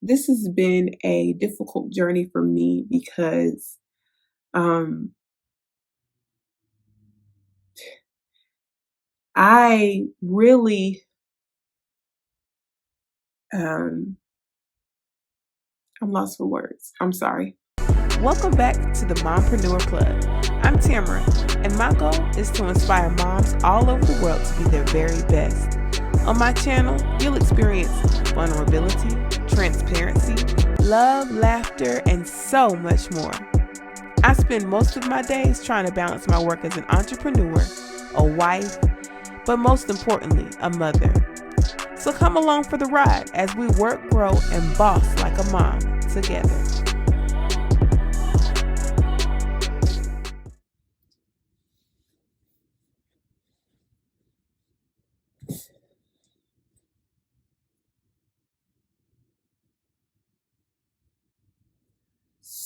this has been a difficult journey for me because um, I really, um, I'm lost for words. I'm sorry. Welcome back to the Mompreneur Plug. I'm Tamara, and my goal is to inspire moms all over the world to be their very best. On my channel, you'll experience vulnerability, transparency, love, laughter, and so much more. I spend most of my days trying to balance my work as an entrepreneur, a wife, but most importantly, a mother. So come along for the ride as we work, grow, and boss like a mom together.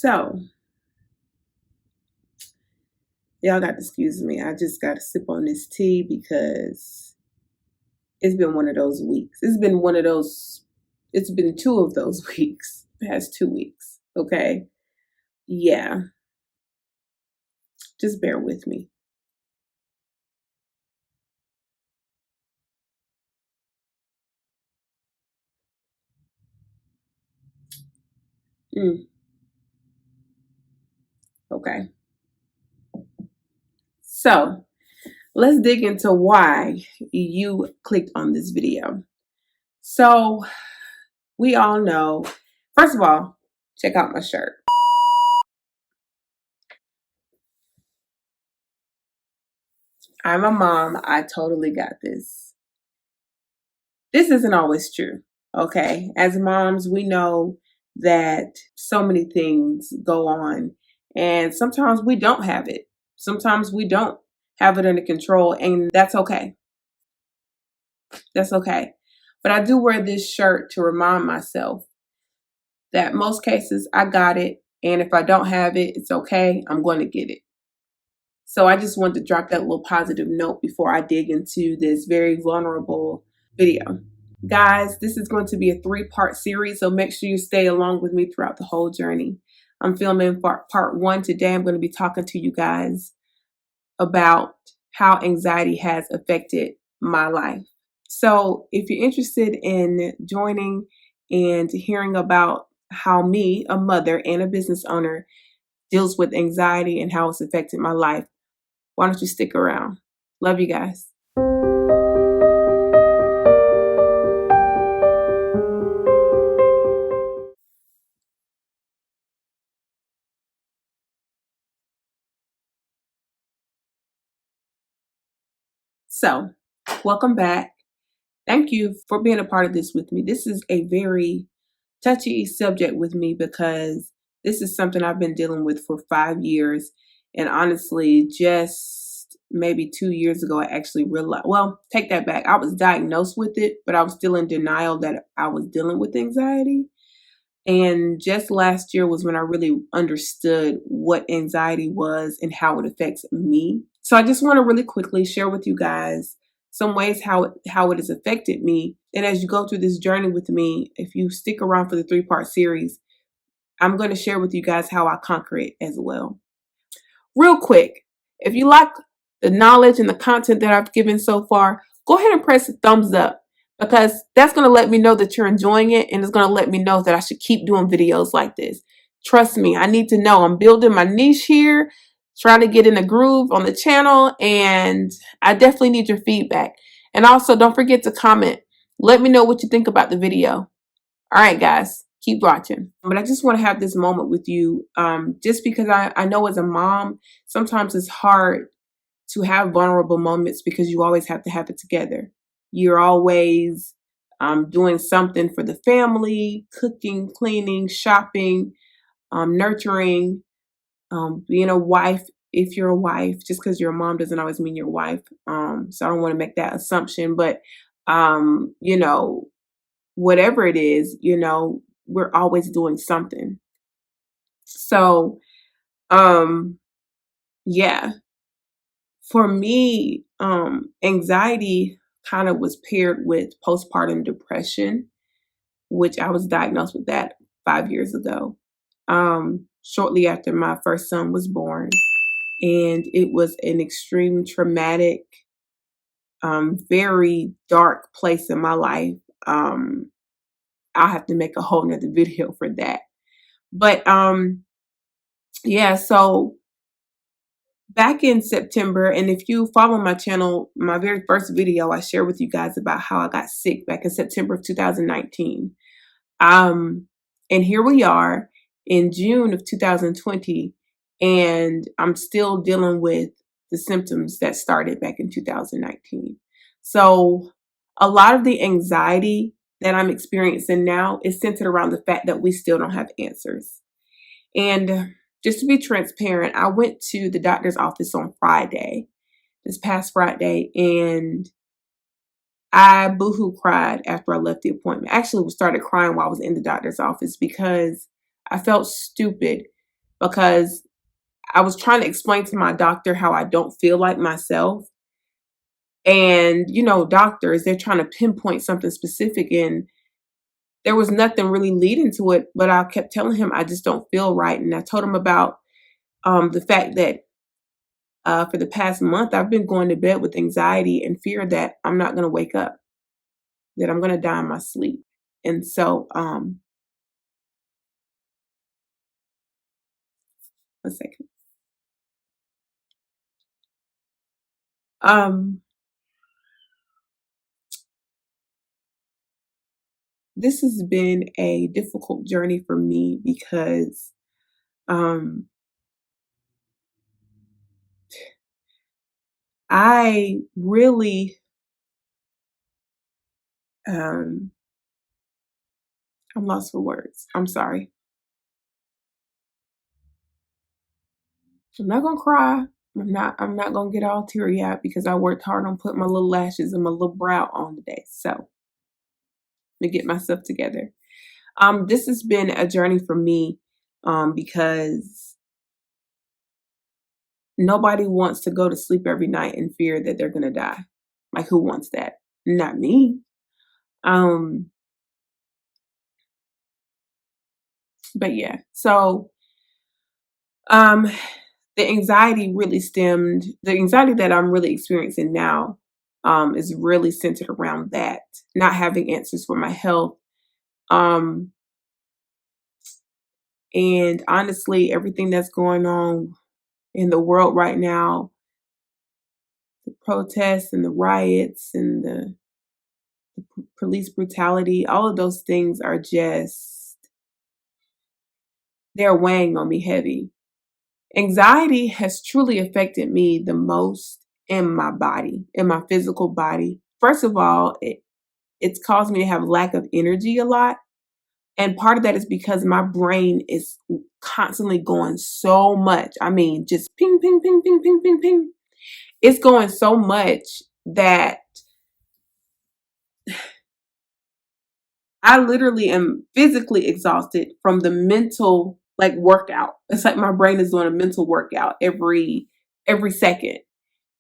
So, y'all got to excuse me. I just got to sip on this tea because it's been one of those weeks. It's been two of those weeks, past 2 weeks. Okay. Yeah. Just bear with me. Okay. So let's dig into why you clicked on this video. So we all know, first of all, check out my shirt. I'm a mom. I totally got this. This isn't always true. Okay. As moms, we know that so many things go on, and sometimes we don't have it. Sometimes we don't have it under control, and that's okay. That's okay. But I do wear this shirt to remind myself that most cases I got it. And if I don't have it, it's okay. I'm going to get it. So I just wanted to drop that little positive note before I dig into this very vulnerable video. Guys, this is going to be a 3-part series, so make sure you stay along with me throughout the whole journey. I'm filming part 1 today. I'm going to be talking to you guys about how anxiety has affected my life. So if you're interested in joining and hearing about how me, a mother and a business owner, deals with anxiety and how it's affected my life, why don't you stick around? Love you guys. So, welcome back. Thank you for being a part of this with me. This is a very touchy subject with me because this is something I've been dealing with for 5 years. And honestly, just maybe 2 years ago, I actually realized, well, take that back. I was diagnosed with it, but I was still in denial that I was dealing with anxiety. And just last year was when I really understood what anxiety was and how it affects me. So I just want to really quickly share with you guys some ways how it has affected me. And as you go through this journey with me, if you stick around for the 3-part series, I'm going to share with you guys how I conquer it as well. Real quick, if you like the knowledge and the content that I've given so far, go ahead and press the thumbs up because that's going to let me know that you're enjoying it, and it's going to let me know that I should keep doing videos like this. Trust me, I need to know. I'm building my niche here, trying to get in a groove on the channel, and I definitely need your feedback. And also, don't forget to comment. Let me know what you think about the video. All right, guys, keep watching. But I just want to have this moment with you just because I know as a mom, sometimes it's hard to have vulnerable moments because you always have to have it together. You're always doing something for the family, cooking, cleaning, shopping, nurturing, being a wife. If you're a wife, just because you're a mom doesn't always mean you're a wife. So I don't want to make that assumption, but whatever it is, we're always doing something. So, yeah, for me, anxiety kind of was paired with postpartum depression. which I was diagnosed with that 5 years ago, shortly after my first son was born. And it was an extreme traumatic, very dark place in my life. Um, I'll have to make a whole nother video for that. But yeah, so back in September, and if you follow my channel, my very first video, I shared with you guys about how I got sick back in September of 2019. And here we are in June of 2020, and I'm still dealing with the symptoms that started back in 2019. So a lot of the anxiety that I'm experiencing now is centered around the fact that we still don't have answers. And just to be transparent, I went to the doctor's office on Friday, this past Friday, and I boohoo cried after I left the appointment. Actually, started crying while I was in the doctor's office because I felt stupid because I was trying to explain to my doctor how I don't feel like myself. And, you know, doctors, they're trying to pinpoint something specific, and there was nothing really leading to it, but I kept telling him I just don't feel right. And I told him about the fact that for the past month, I've been going to bed with anxiety and fear that I'm not going to wake up, that I'm going to die in my sleep. And so, one second. Um, this has been a difficult journey for me because um, I really, um, I'm lost for words. I'm sorry. I'm not gonna cry. I'm not gonna get all teary eyed because I worked hard on putting my little lashes and my little brow on today. So let me get myself together. This has been a journey for me because nobody wants to go to sleep every night in fear that they're gonna die. Like, who wants that? Not me. Um, but yeah, so um the the anxiety that I'm really experiencing now is really centered around that, not having answers for my health. Um, and honestly, everything that's going on in the world right now, the protests and the riots and the police brutality, all of those things are just, they're weighing on me heavy. Anxiety has truly affected me the most in my body, in my physical body. First of all, it's caused me to have lack of energy a lot. And part of that is because my brain is constantly going so much. I mean, just ping, ping, ping, ping, ping, ping, ping. It's going so much that I literally am physically exhausted from the mental like workout. It's like my brain is doing a mental workout every second.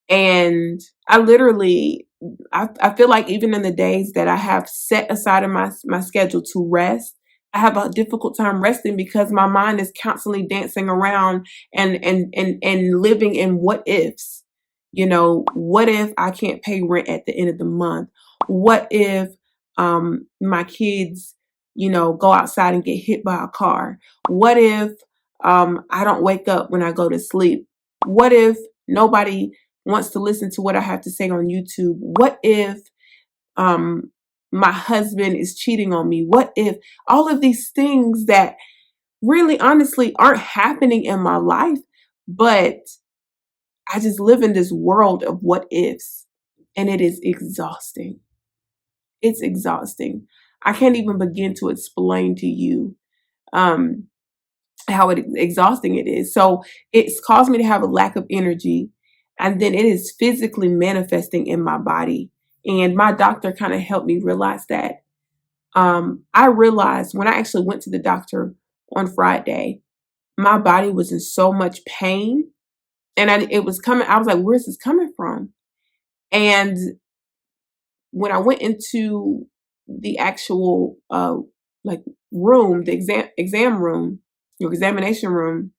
And I literally, I feel like even in the days that I have set aside in my schedule to rest, I have a difficult time resting because my mind is constantly dancing around and living in what ifs. You know, what if I can't pay rent at the end of the month? What if my kids, you know, go outside and get hit by a car? What if I don't wake up when I go to sleep? What if nobody wants to listen to what I have to say on YouTube? What if um, my husband is cheating on me? What if all of these things that really honestly aren't happening in my life, but I just live in this world of what ifs, and it is exhausting. It's exhausting. I can't even begin to explain to you um, how exhausting it is. So it's caused me to have a lack of energy, and then it is physically manifesting in my body. And my doctor kind of helped me realize that. I realized when I actually went to the doctor on Friday, my body was in so much pain, and it was coming. I was like, "Where's this coming from?" And when I went into the actual like room, the exam room, your examination room,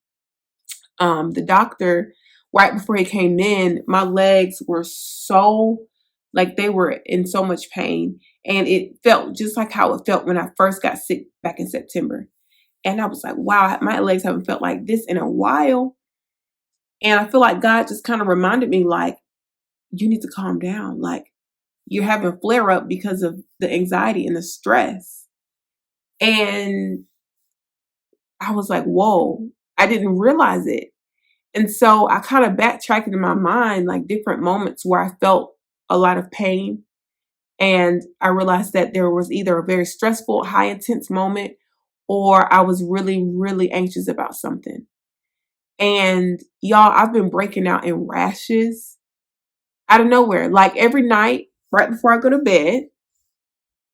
the doctor, right before he came in, my legs were so, like they were in so much pain. And it felt just like how it felt when I first got sick back in September. And I was like, wow, my legs haven't felt like this in a while. And I feel like God just kind of reminded me, like, you need to calm down. Like, you're having flare up because of the anxiety and the stress. And I was like, whoa, I didn't realize it. And so I kind of backtracked in my mind, like different moments where I felt a lot of pain. And I realized that there was either a very stressful, high intense moment, or I was really, really anxious about something. And y'all, I've been breaking out in rashes out of nowhere, like every night, right before I go to bed.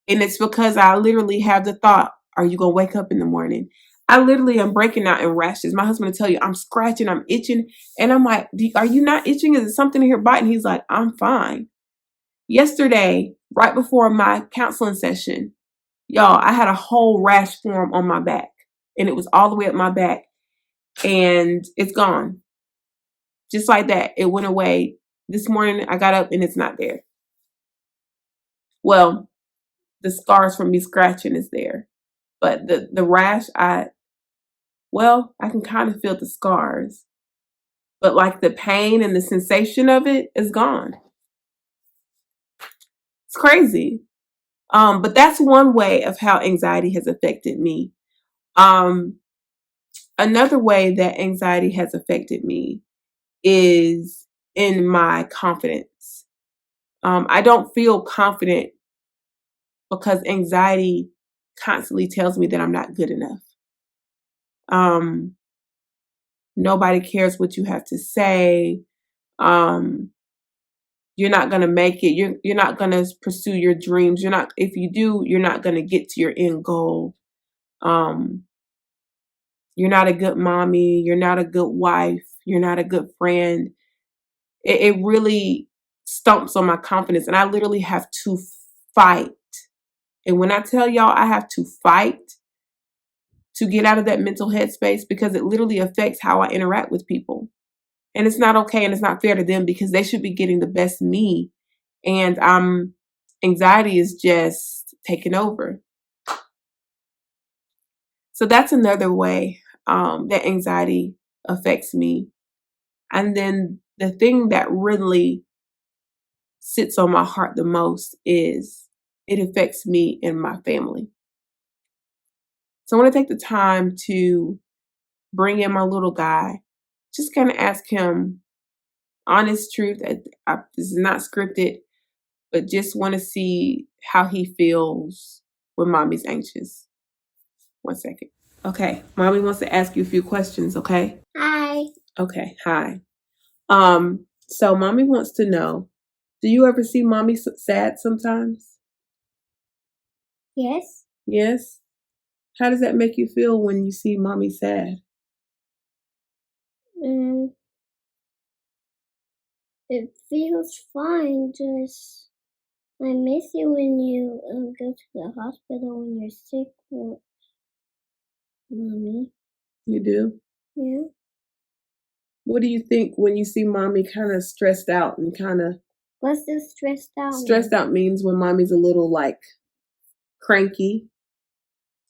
And it's because I literally have the thought, are you going to wake up in the morning? I literally am breaking out in rashes. My husband will tell you, I'm scratching, I'm itching. And I'm like, are you not itching? Is it something in here biting? He's like, I'm fine. Yesterday, right before my counseling session, y'all, I had a whole rash form on my back. And it was all the way up my back. And it's gone. Just like that. It went away. This morning, I got up and it's not there. Well, the scars from me scratching is there. But the rash, I can kind of feel the scars. But like the pain and the sensation of it is gone. It's crazy. But that's one way of how anxiety has affected me. Another way that anxiety has affected me is in my confidence. I don't feel confident because anxiety constantly tells me that I'm not good enough. Nobody cares what you have to say. You're not going to make it. You're not going to pursue your dreams. If you do, you're not going to get to your end goal. You're not a good mommy. You're not a good wife. You're not a good friend. It really stumps on my confidence. And I literally have to fight. And when I tell y'all I have to fight to get out of that mental headspace, because it literally affects how I interact with people. And it's not okay and it's not fair to them because they should be getting the best me. And anxiety is just taking over. So that's another way that anxiety affects me. And then the thing that really sits on my heart the most is it affects me and my family. So I want to take the time to bring in my little guy, just kind of ask him honest truth. This is not scripted, but just want to see how he feels when mommy's anxious. 1 second. Okay, mommy wants to ask you a few questions, okay? Hi. Okay, hi. So mommy wants to know, do you ever see mommy sad sometimes? Yes. Yes? How does that make you feel when you see mommy sad? It feels fine. Just I miss you when you go to the hospital when you're sick, mommy. You do? Yeah. What do you think when you see mommy kind of stressed out and kind of... What's this stressed out? Stressed out means when mommy's a little like cranky,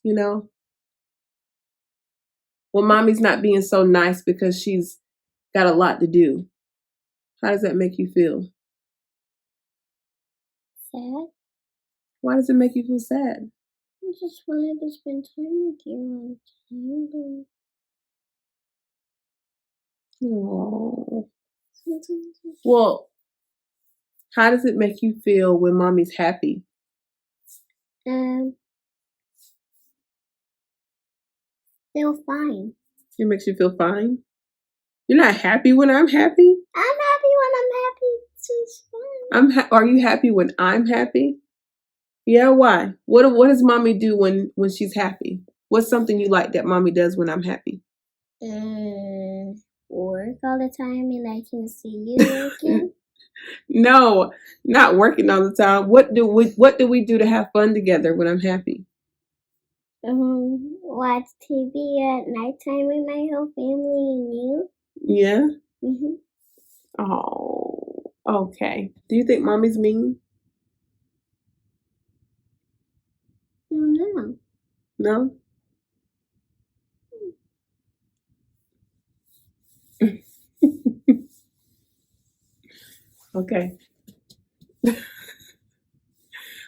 you know? When mommy's not being so nice because she's got a lot to do. How does that make you feel? Sad. Why does it make you feel sad? I just wanted to spend time with you all the time. Oh. Well, how does it make you feel when mommy's happy? Feel fine. It makes you feel fine? You're not happy when I'm happy? I'm happy when I'm happy. It's just fun. Are you happy when I'm happy? Yeah, why? What does mommy do when she's happy? What's something you like that mommy does when I'm happy? Work all the time and I can see you working. No, not working all the time. What do we do to have fun together when I'm happy? watch TV at nighttime with my whole family and you. Yeah? Mhm. Oh, okay. Do you think mommy's mean? No. No? Okay.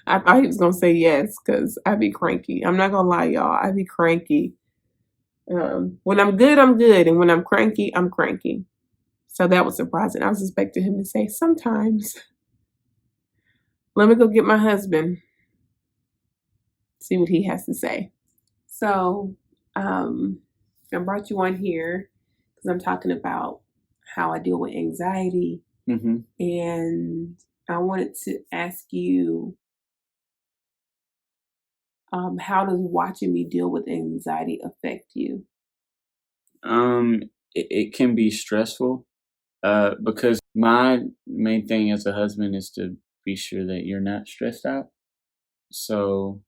I thought he was gonna say yes, because I be cranky. I'm not gonna lie, y'all. I be cranky. When I'm good, I'm good, and when I'm cranky, I'm cranky. So that was surprising. I was expecting him to say sometimes. Let me go get my husband. See what he has to say. So, I brought you on here because I'm talking about how I deal with anxiety, and I wanted to ask you, how does watching me deal with anxiety affect you? It can be stressful, because my main thing as a husband is to be sure that you're not stressed out. So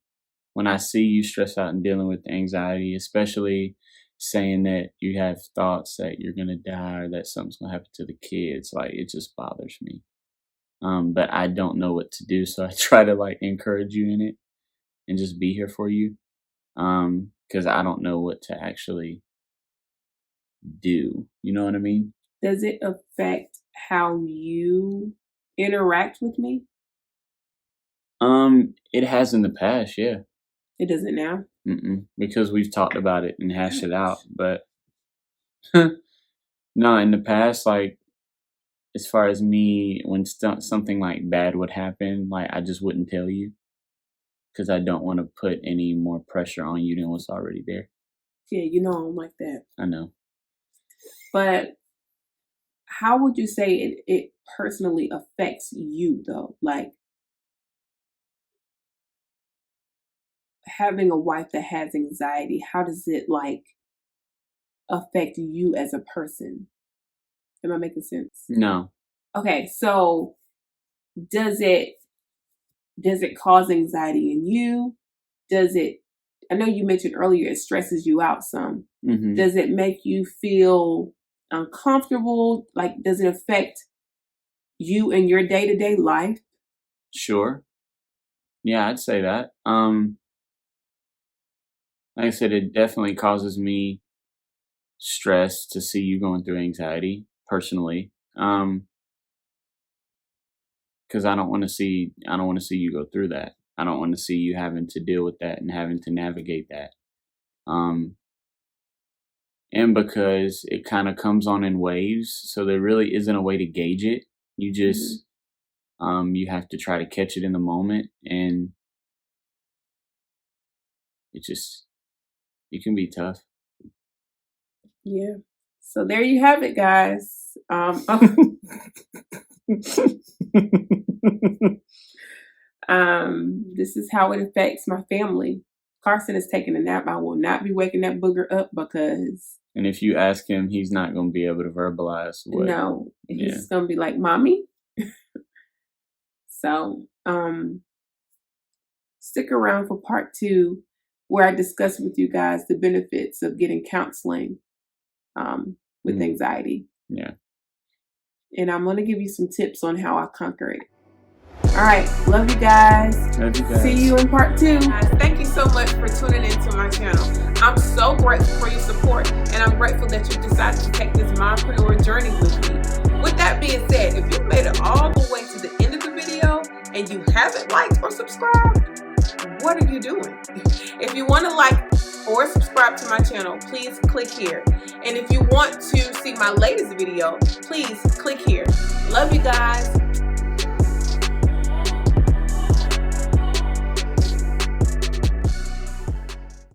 when I see you stressed out and dealing with anxiety, especially saying that you have thoughts that you're gonna die or that something's gonna happen to the kids, like it just bothers me. But I don't know what to do, so I try to like encourage you in it and just be here for you. Because I don't know what to actually do. You know what I mean? Does it affect how you interact with me? It has in the past, yeah. It doesn't now. Because we've talked about it and hashed it out. But no, in the past, like as far as me, when something like bad would happen, like I just wouldn't tell you because I don't want to put any more pressure on you than what's already there. Yeah, you know I don't like that. I know. But how would you say it personally affects you though? Like having a wife that has anxiety, how does it like affect you as a person? Am I making sense? No. Okay, so does it cause anxiety in you? Does it, I know you mentioned earlier it stresses you out some. Does it make you feel uncomfortable? Like, does it affect you in your day-to-day life? Sure. Yeah, I'd say that. Like I said, it definitely causes me stress to see you going through anxiety personally. Because I don't want to see you go through that. I don't want to see you having to deal with that and having to navigate that. And because it kind of comes on in waves, so there really isn't a way to gauge it. You just you have to try to catch it in the moment, and it can be tough. Yeah. So there you have it, guys. This is how it affects my family. Carson is taking a nap. I will not be waking that booger up because. And if you ask him, he's not going to be able to verbalize what. No, he's going to be like, "Mommy." So, stick around for part 2, where I discuss with you guys the benefits of getting counseling with anxiety. Yeah. And I'm going to give you some tips on how I conquer it. All right. Love you guys. Love you guys. See you in part 2. Guys, thank you so much for tuning into my channel. I'm so grateful for your support, and I'm grateful that you decided to take this mompreneur journey with me. With that being said, if you've made it all the way to the end of the video and you haven't liked or subscribed, what are you doing? If you want to like or subscribe to my channel, please click here. And if you want to see my latest video, please click here. Love you guys.